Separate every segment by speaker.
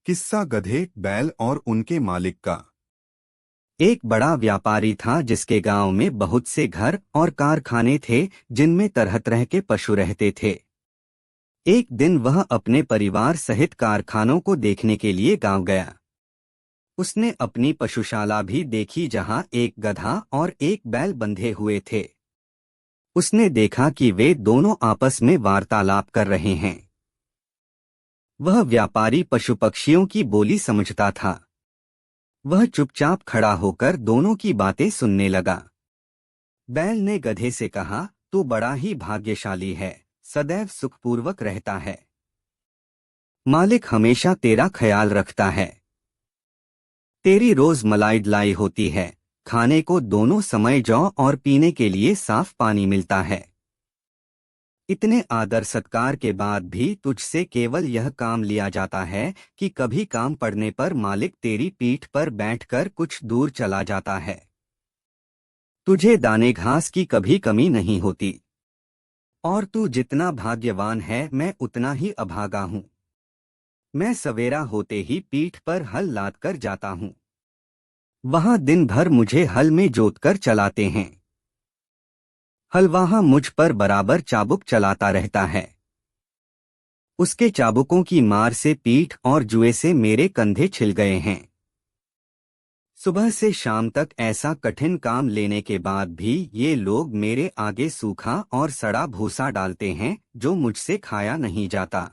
Speaker 1: किस्सा गधे, बैल और उनके मालिक का।
Speaker 2: एक बड़ा व्यापारी था जिसके गांव में बहुत से घर और कारखाने थे जिनमें तरह तरह के पशु रहते थे। एक दिन वह अपने परिवार सहित कारखानों को देखने के लिए गांव गया। उसने अपनी पशुशाला भी देखी जहां एक गधा और एक बैल बंधे हुए थे। उसने देखा कि वे दोनों आपस में वार्तालाप कर रहे हैं। वह व्यापारी पशु पक्षियों की बोली समझता था। वह चुपचाप खड़ा होकर दोनों की बातें सुनने लगा। बैल ने गधे से कहा, तू बड़ा ही भाग्यशाली है, सदैव सुखपूर्वक रहता है। मालिक हमेशा तेरा ख्याल रखता है। तेरी रोज मलाई डलाई होती है, खाने को दोनों समय जौ और पीने के लिए साफ पानी मिलता है। इतने आदर सत्कार के बाद भी तुझसे केवल यह काम लिया जाता है कि कभी काम पड़ने पर मालिक तेरी पीठ पर बैठकर कुछ दूर चला जाता है। तुझे दाने घास की कभी कमी नहीं होती। और तू जितना भाग्यवान है मैं उतना ही अभागा हूँ। मैं सवेरा होते ही पीठ पर हल लाद कर जाता हूँ। वहां दिन भर मुझे हल में जोतकर चलाते हैं। हलवाहा मुझ पर बराबर चाबुक चलाता रहता है। उसके चाबुकों की मार से पीठ और जुए से मेरे कंधे छिल गए हैं। सुबह से शाम तक ऐसा कठिन काम लेने के बाद भी ये लोग मेरे आगे सूखा और सड़ा भूसा डालते हैं जो मुझसे खाया नहीं जाता।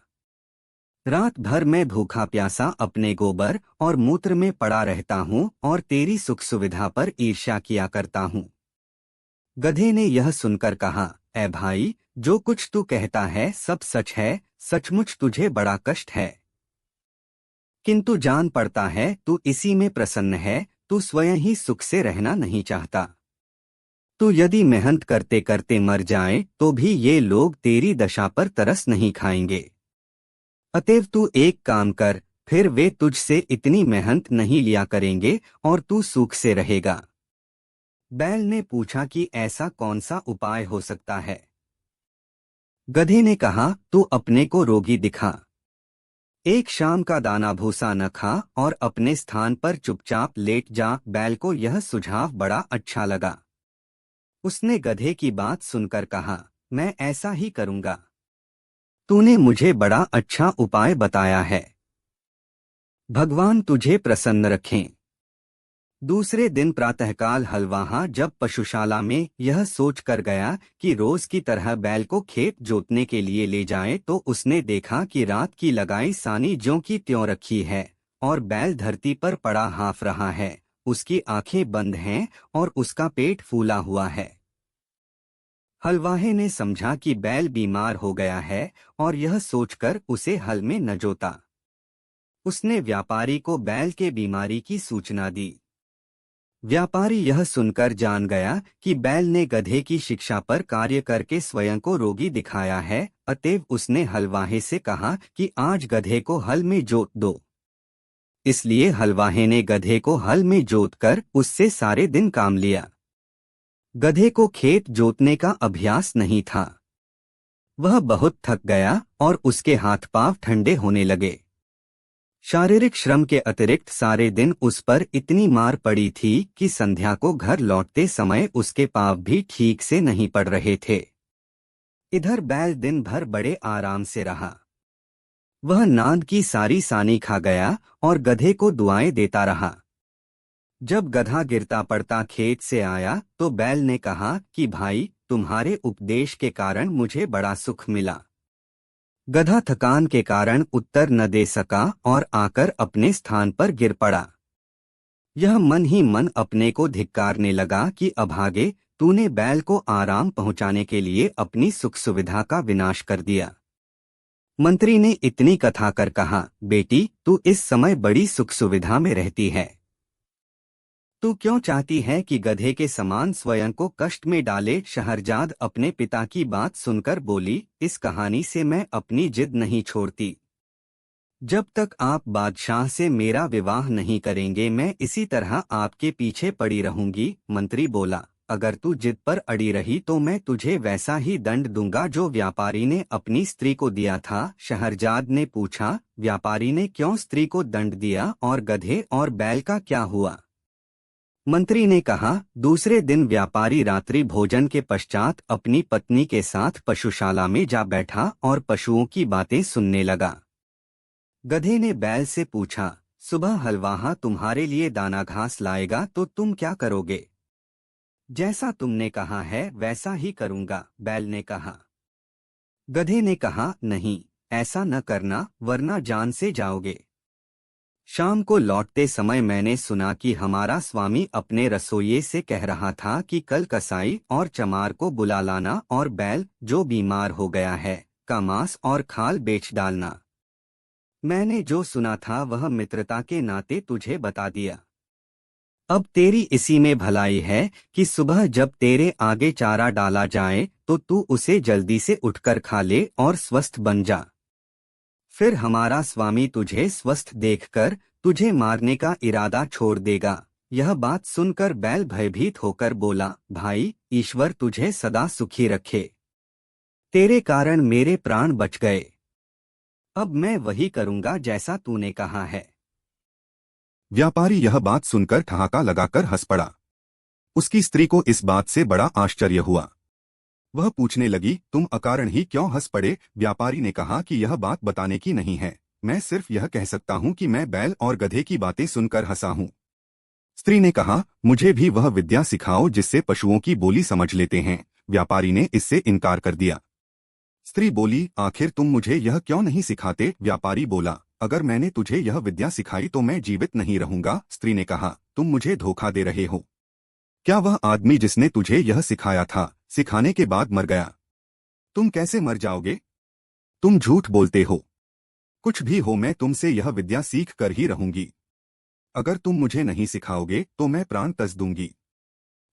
Speaker 2: रात भर मैं भूखा प्यासा अपने गोबर और मूत्र में पड़ा रहता हूँ और तेरी सुख सुविधा पर ईर्ष्या किया करता हूँ। गधे ने यह सुनकर कहा, ऐ भाई, जो कुछ तू कहता है सब सच है, सचमुच तुझे बड़ा कष्ट है। किंतु जान पड़ता है तू इसी में प्रसन्न है, तू स्वयं ही सुख से रहना नहीं चाहता। तू यदि मेहनत करते करते मर जाए तो भी ये लोग तेरी दशा पर तरस नहीं खाएंगे। अतएव तू एक काम कर, फिर वे तुझसे इतनी मेहनत नहीं लिया करेंगे और तू सुख से रहेगा। बैल ने पूछा कि ऐसा कौन सा उपाय हो सकता है। गधे ने कहा, तू अपने को रोगी दिखा। एक शाम का दाना भूसा न खा और अपने स्थान पर चुपचाप लेट जा। बैल को यह सुझाव बड़ा अच्छा लगा। उसने गधे की बात सुनकर कहा, मैं ऐसा ही करूंगा। तूने मुझे बड़ा अच्छा उपाय बताया है। भगवान तुझे प्रसन्न रखें। दूसरे दिन प्रातःकाल हलवाहा जब पशुशाला में यह सोच कर गया कि रोज की तरह बैल को खेत जोतने के लिए ले जाए तो उसने देखा कि रात की लगाई सानी ज्यों की त्यों रखी है और बैल धरती पर पड़ा हाँफ रहा है। उसकी आंखें बंद हैं और उसका पेट फूला हुआ है। हलवाहे ने समझा कि बैल बीमार हो गया है और यह सोचकर उसे हल में न जोता। उसने व्यापारी को बैल के बीमारी की सूचना दी। व्यापारी यह सुनकर जान गया कि बैल ने गधे की शिक्षा पर कार्य करके स्वयं को रोगी दिखाया है। अतएव उसने हलवाहे से कहा कि आज गधे को हल में जोत दो। इसलिए हलवाहे ने गधे को हल में जोतकर उससे सारे दिन काम लिया। गधे को खेत जोतने का अभ्यास नहीं था। वह बहुत थक गया और उसके हाथ पांव ठंडे होने लगे। शारीरिक श्रम के अतिरिक्त सारे दिन उस पर इतनी मार पड़ी थी कि संध्या को घर लौटते समय उसके पांव भी ठीक से नहीं पड़ रहे थे। इधर बैल दिन भर बड़े आराम से रहा। वह नांद की सारी सानी खा गया और गधे को दुआएं देता रहा। जब गधा गिरता पड़ता खेत से आया तो बैल ने कहा कि भाई, तुम्हारे उपदेश के कारण मुझे बड़ा सुख मिला। गधा थकान के कारण उत्तर न दे सका और आकर अपने स्थान पर गिर पड़ा। यह मन ही मन अपने को धिक्कारने लगा कि अभागे, तूने बैल को आराम पहुंचाने के लिए अपनी सुख सुविधा का विनाश कर दिया। मंत्री ने इतनी कथा कर कहा, बेटी, तू इस समय बड़ी सुख सुविधा में रहती है। तू क्यों चाहती है कि गधे के समान स्वयं को कष्ट में डाले। शहरजाद अपने पिता की बात सुनकर बोली, इस कहानी से मैं अपनी जिद नहीं छोड़ती। जब तक आप बादशाह से मेरा विवाह नहीं करेंगे मैं इसी तरह आपके पीछे पड़ी रहूंगी। मंत्री बोला, अगर तू जिद पर अड़ी रही तो मैं तुझे वैसा ही दंड दूंगा जो व्यापारी ने अपनी स्त्री को दिया था। शहरजाद ने पूछा, व्यापारी ने क्यों स्त्री को दंड दिया और गधे और बैल का क्या हुआ? मंत्री ने कहा, दूसरे दिन व्यापारी रात्रि भोजन के पश्चात अपनी पत्नी के साथ पशुशाला में जा बैठा और पशुओं की बातें सुनने लगा। गधे ने बैल से पूछा, सुबह हलवाहा तुम्हारे लिए दाना घास लाएगा तो तुम क्या करोगे? जैसा तुमने कहा है वैसा ही करूंगा, बैल ने कहा। गधे ने कहा, नहीं, ऐसा न करना वरना जान से जाओगे। शाम को लौटते समय मैंने सुना कि हमारा स्वामी अपने रसोइये से कह रहा था कि कल कसाई और चमार को बुला लाना और बैल जो बीमार हो गया है का मांस और खाल बेच डालना। मैंने जो सुना था वह मित्रता के नाते तुझे बता दिया। अब तेरी इसी में भलाई है कि सुबह जब तेरे आगे चारा डाला जाए तो तू उसे जल्दी से उठकर खा ले और स्वस्थ बन जा। फिर हमारा स्वामी तुझे स्वस्थ देखकर तुझे मारने का इरादा छोड़ देगा। यह बात सुनकर बैल भयभीत होकर बोला, भाई, ईश्वर तुझे सदा सुखी रखे। तेरे कारण मेरे प्राण बच गए। अब मैं वही करूंगा जैसा तूने कहा है।
Speaker 1: व्यापारी यह बात सुनकर ठहाका लगाकर हंस पड़ा। उसकी स्त्री को इस बात से बड़ा आश्चर्य हुआ। वह पूछने लगी, तुम अकारण ही क्यों हंस पड़े? व्यापारी ने कहा कि यह बात बताने की नहीं है, मैं सिर्फ यह कह सकता हूँ कि मैं बैल और गधे की बातें सुनकर हंसा हूँ। स्त्री ने कहा, मुझे भी वह विद्या सिखाओ जिससे पशुओं की बोली समझ लेते हैं। व्यापारी ने इससे इनकार कर दिया। स्त्री बोली, आखिर तुम मुझे यह क्यों नहीं सिखाते? व्यापारी बोला, अगर मैंने तुझे यह विद्या सिखाई तो मैं जीवित नहीं रहूंगा। स्त्री ने कहा, तुम मुझे धोखा दे रहे हो। क्या वह आदमी जिसने तुझे यह सिखाया था सिखाने के बाद मर गया? तुम कैसे मर जाओगे? तुम झूठ बोलते हो। कुछ भी हो, मैं तुमसे यह विद्या सीख कर ही रहूंगी। अगर तुम मुझे नहीं सिखाओगे तो मैं प्राण तज दूंगी।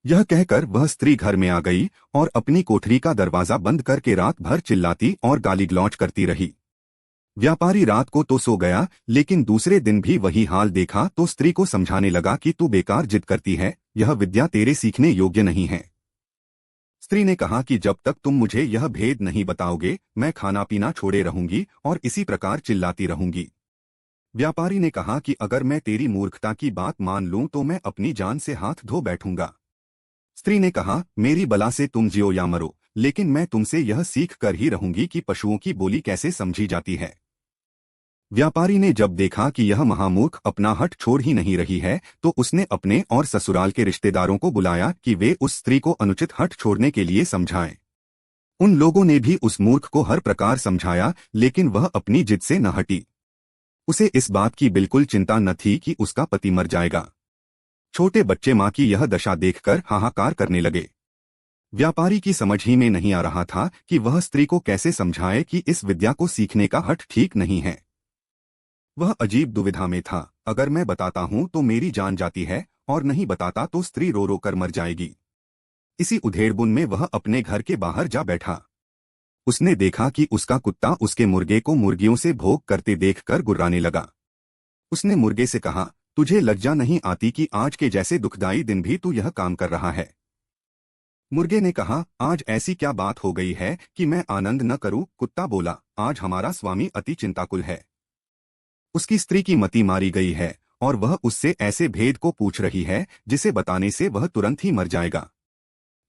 Speaker 1: यह कहकर वह स्त्री घर में आ गई और अपनी कोठरी का दरवाजा बंद करके रात भर चिल्लाती और गाली गलौज करती रही। व्यापारी रात को तो सो गया, लेकिन दूसरे दिन भी वही हाल देखा तो स्त्री को समझाने लगा कि तू बेकार जिद करती है, यह विद्या तेरे सीखने योग्य नहीं है। स्त्री ने कहा कि जब तक तुम मुझे यह भेद नहीं बताओगे मैं खाना पीना छोड़े रहूंगी और इसी प्रकार चिल्लाती रहूंगी। व्यापारी ने कहा कि अगर मैं तेरी मूर्खता की बात मान लूं तो मैं अपनी जान से हाथ धो बैठूंगा। स्त्री ने कहा, मेरी बला से तुम जियो या मरो, लेकिन मैं तुमसे यह सीख कर ही रहूंगी कि पशुओं की बोली कैसे समझी जाती है। व्यापारी ने जब देखा कि यह महामूर्ख अपना हठ छोड़ ही नहीं रही है तो उसने अपने और ससुराल के रिश्तेदारों को बुलाया कि वे उस स्त्री को अनुचित हठ छोड़ने के लिए समझाएं। उन लोगों ने भी उस मूर्ख को हर प्रकार समझाया, लेकिन वह अपनी जिद से न हटी। उसे इस बात की बिल्कुल चिंता न थी कि उसका पति मर जाएगा। छोटे बच्चे मां की यह दशा देखकर हाहाकार करने लगे। व्यापारी की समझ ही में नहीं आ रहा था कि वह स्त्री को कैसे समझाए कि इस विद्या को सीखने का हठ ठीक नहीं है। वह अजीब दुविधा में था, अगर मैं बताता हूं तो मेरी जान जाती है और नहीं बताता तो स्त्री रो रो कर मर जाएगी। इसी उधेड़बुन में वह अपने घर के बाहर जा बैठा। उसने देखा कि उसका कुत्ता उसके मुर्गे को मुर्गियों से भोग करते देखकर गुर्राने लगा। उसने मुर्गे से कहा, तुझे लज्जा नहीं आती कि आज के जैसे दुखदाई दिन भी तू यह काम कर रहा है? मुर्गे ने कहा, आज ऐसी क्या बात हो गई है कि मैं आनंद न करूं? कुत्ता बोला, आज हमारा स्वामी अति चिंताकुल है। उसकी स्त्री की मति मारी गई है और वह उससे ऐसे भेद को पूछ रही है जिसे बताने से वह तुरंत ही मर जाएगा।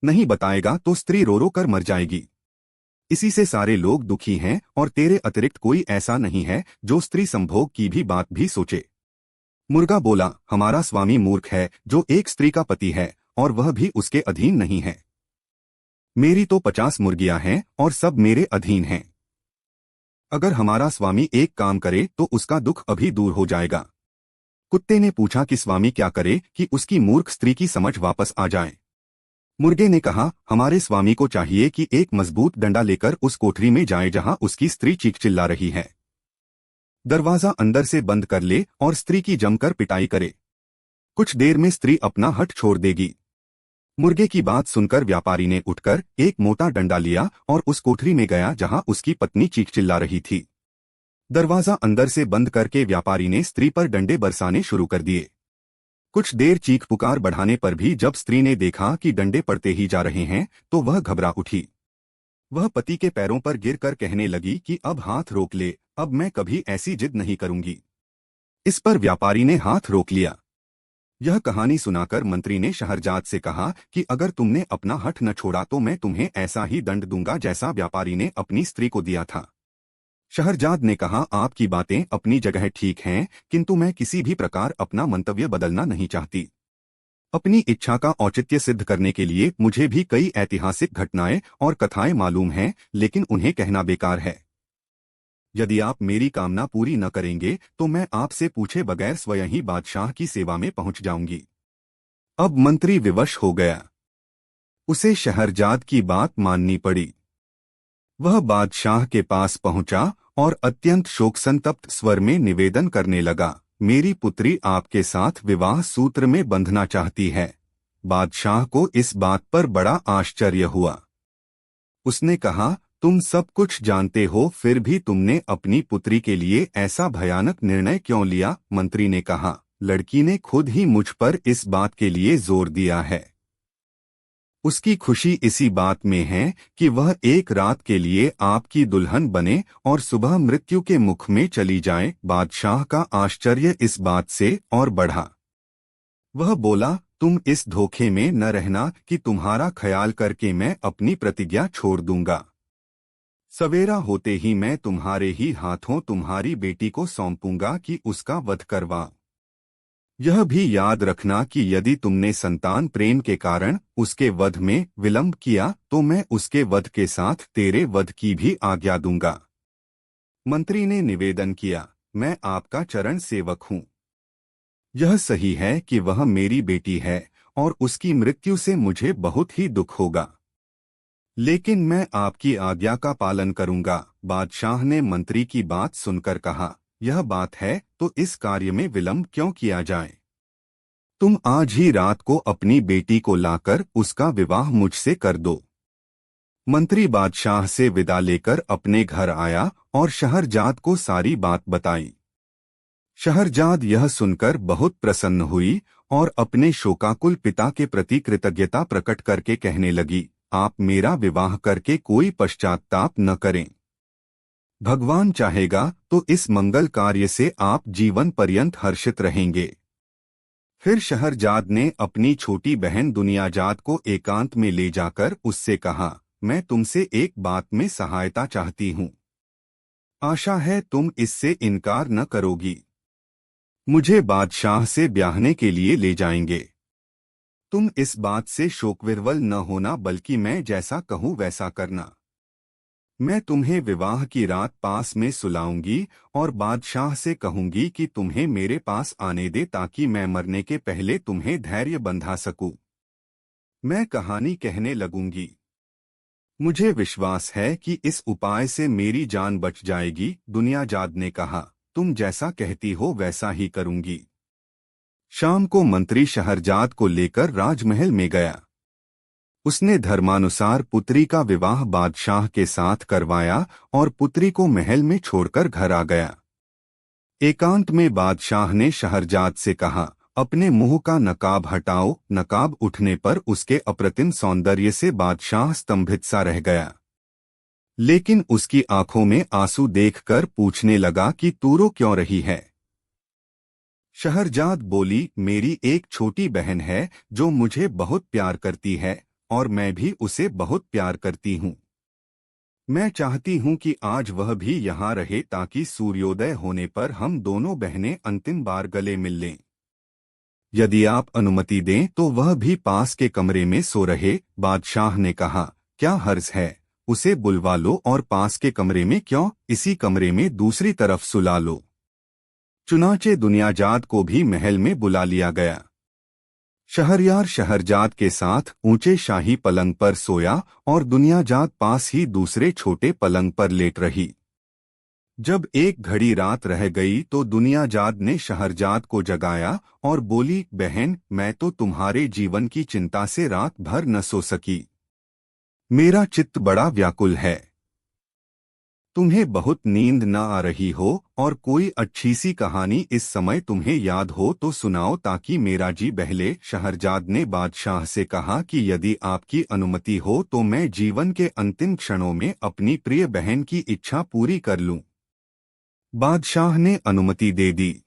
Speaker 1: नहीं बताएगा तो स्त्री रो रो कर मर जाएगी। इसी से सारे लोग दुखी हैं और तेरे अतिरिक्त कोई ऐसा नहीं है जो स्त्री संभोग की भी बात भी सोचे। मुर्गा बोला, हमारा स्वामी मूर्ख है जो एक स्त्री का पति है और वह भी उसके अधीन नहीं है। मेरी तो 50 मुर्गियां हैं और सब मेरे अधीन हैं। अगर हमारा स्वामी एक काम करे तो उसका दुख अभी दूर हो जाएगा। कुत्ते ने पूछा कि स्वामी क्या करे कि उसकी मूर्ख स्त्री की समझ वापस आ जाए। मुर्गे ने कहा, हमारे स्वामी को चाहिए कि एक मजबूत डंडा लेकर उस कोठरी में जाए जहां उसकी स्त्री चीख चिल्ला रही है। दरवाजा अंदर से बंद कर ले और स्त्री की जमकर पिटाई करे। कुछ देर में स्त्री अपना हठ छोड़ देगी। मुर्गे की बात सुनकर व्यापारी ने उठकर एक मोटा डंडा लिया और उस कोठरी में गया जहां उसकी पत्नी चीख चिल्ला रही थी। दरवाजा अंदर से बंद करके व्यापारी ने स्त्री पर डंडे बरसाने शुरू कर दिए। कुछ देर चीख पुकार बढ़ाने पर भी जब स्त्री ने देखा कि डंडे पड़ते ही जा रहे हैं तो वह घबरा उठी। वह पति के पैरों पर गिरकर कहने लगी कि अब हाथ रोक ले, अब मैं कभी ऐसी जिद नहीं करूंगी। इस पर व्यापारी ने हाथ रोक लिया। यह कहानी सुनाकर मंत्री ने शहरजाद से कहा कि अगर तुमने अपना हठ न छोड़ा तो मैं तुम्हें ऐसा ही दंड दूंगा जैसा व्यापारी ने अपनी स्त्री को दिया था। शहरजाद ने कहा, आपकी बातें अपनी जगह ठीक हैं, किंतु मैं किसी भी प्रकार अपना मंतव्य बदलना नहीं चाहती। अपनी इच्छा का औचित्य सिद्ध करने के लिए मुझे भी कई ऐतिहासिक घटनाएं और कथाएं मालूम हैं, लेकिन उन्हें कहना बेकार है। यदि आप मेरी कामना पूरी न करेंगे तो मैं आपसे पूछे बगैर स्वयं ही बादशाह की सेवा में पहुंच जाऊंगी। अब मंत्री विवश हो गया। उसे शहरजाद की बात माननी पड़ी। वह बादशाह के पास पहुंचा और अत्यंत शोक संतप्त स्वर में निवेदन करने लगा, मेरी पुत्री आपके साथ विवाह सूत्र में बंधना चाहती है। बादशाह को इस बात पर बड़ा आश्चर्य हुआ। उसने कहा, तुम सब कुछ जानते हो, फिर भी तुमने अपनी पुत्री के लिए ऐसा भयानक निर्णय क्यों लिया? मंत्री ने कहा, लड़की ने खुद ही मुझ पर इस बात के लिए जोर दिया है। उसकी खुशी इसी बात में है कि वह एक रात के लिए आपकी दुल्हन बने और सुबह मृत्यु के मुख में चली जाए। बादशाह का आश्चर्य इस बात से और बढ़ा। वह बोला, तुम इस धोखे में न रहना कि तुम्हारा ख्याल करके मैं अपनी प्रतिज्ञा छोड़ दूंगा। सवेरा होते ही मैं तुम्हारे ही हाथों तुम्हारी बेटी को सौंपूंगा कि उसका वध करवा। यह भी याद रखना कि यदि तुमने संतान प्रेम के कारण उसके वध में विलंब किया तो मैं उसके वध के साथ तेरे वध की भी आज्ञा दूंगा। मंत्री ने निवेदन किया, मैं आपका चरण सेवक हूँ। यह सही है कि वह मेरी बेटी है और उसकी मृत्यु से मुझे बहुत ही दुख होगा, लेकिन मैं आपकी आज्ञा का पालन करूंगा। बादशाह ने मंत्री की बात सुनकर कहा, यह बात है तो इस कार्य में विलंब क्यों किया जाए? तुम आज ही रात को अपनी बेटी को लाकर उसका विवाह मुझसे कर दो। मंत्री बादशाह से विदा लेकर अपने घर आया और शहरजाद को सारी बात बताई। शहरजाद यह सुनकर बहुत प्रसन्न हुई और अपने शोकाकुल पिता के प्रति कृतज्ञता प्रकट करके कहने लगी, आप मेरा विवाह करके कोई पश्चाताप न करें। भगवान चाहेगा तो इस मंगल कार्य से आप जीवन पर्यंत हर्षित रहेंगे। फिर शहरजाद ने अपनी छोटी बहन दुनियाजाद को एकांत में ले जाकर उससे कहा, मैं तुमसे एक बात में सहायता चाहती हूँ। आशा है तुम इससे इनकार न करोगी। मुझे बादशाह से ब्याहने के लिए ले जाएंगे। तुम इस बात से शोकविह्वल न होना, बल्कि मैं जैसा कहूँ वैसा करना। मैं तुम्हें विवाह की रात पास में सुलाऊंगी और बादशाह से कहूंगी कि तुम्हें मेरे पास आने दे ताकि मैं मरने के पहले तुम्हें धैर्य बंधा सकूं। मैं कहानी कहने लगूंगी। मुझे विश्वास है कि इस उपाय से मेरी जान बच जाएगी। दुनियाजाद ने कहा, तुम जैसा कहती हो वैसा ही करूंगी। शाम को मंत्री शहरजाद को लेकर राजमहल में गया। उसने धर्मानुसार पुत्री का विवाह बादशाह के साथ करवाया और पुत्री को महल में छोड़कर घर आ गया। एकांत में बादशाह ने शहरजाद से कहा, अपने मुंह का नकाब हटाओ। नकाब उठने पर उसके अप्रतिम सौंदर्य से बादशाह स्तंभित सा रह गया, लेकिन उसकी आंखों में आंसू देखकर पूछने लगा कि तू रो क्यों रही है? शहरजाद बोली, मेरी एक छोटी बहन है जो मुझे बहुत प्यार करती है और मैं भी उसे बहुत प्यार करती हूँ। मैं चाहती हूँ कि आज वह भी यहाँ रहे ताकि सूर्योदय होने पर हम दोनों बहनें अंतिम बार गले मिल लें। यदि आप अनुमति दें तो वह भी पास के कमरे में सो रहे। बादशाह ने कहा, क्या हर्ज है, उसे बुलवा लो और पास के कमरे में क्यों, इसी कमरे में दूसरी तरफ सुला लो। चुनाचे दुनियाजाद को भी महल में बुला लिया गया। शहरयार शहरजाद के साथ ऊंचे शाही पलंग पर सोया और दुनियाजाद पास ही दूसरे छोटे पलंग पर लेट रही। जब एक घड़ी रात रह गई तो दुनियाजाद ने शहरजाद को जगाया और बोली, बहन, मैं तो तुम्हारे जीवन की चिंता से रात भर न सो सकी। मेरा चित्त बड़ा व्याकुल है। तुम्हें बहुत नींद न आ रही हो और कोई अच्छी सी कहानी इस समय तुम्हें याद हो तो सुनाओ ताकि मेरा जी बहले। शहरजाद ने बादशाह से कहा कि यदि आपकी अनुमति हो तो मैं जीवन के अंतिम क्षणों में अपनी प्रिय बहन की इच्छा पूरी कर लूं। बादशाह ने अनुमति दे दी।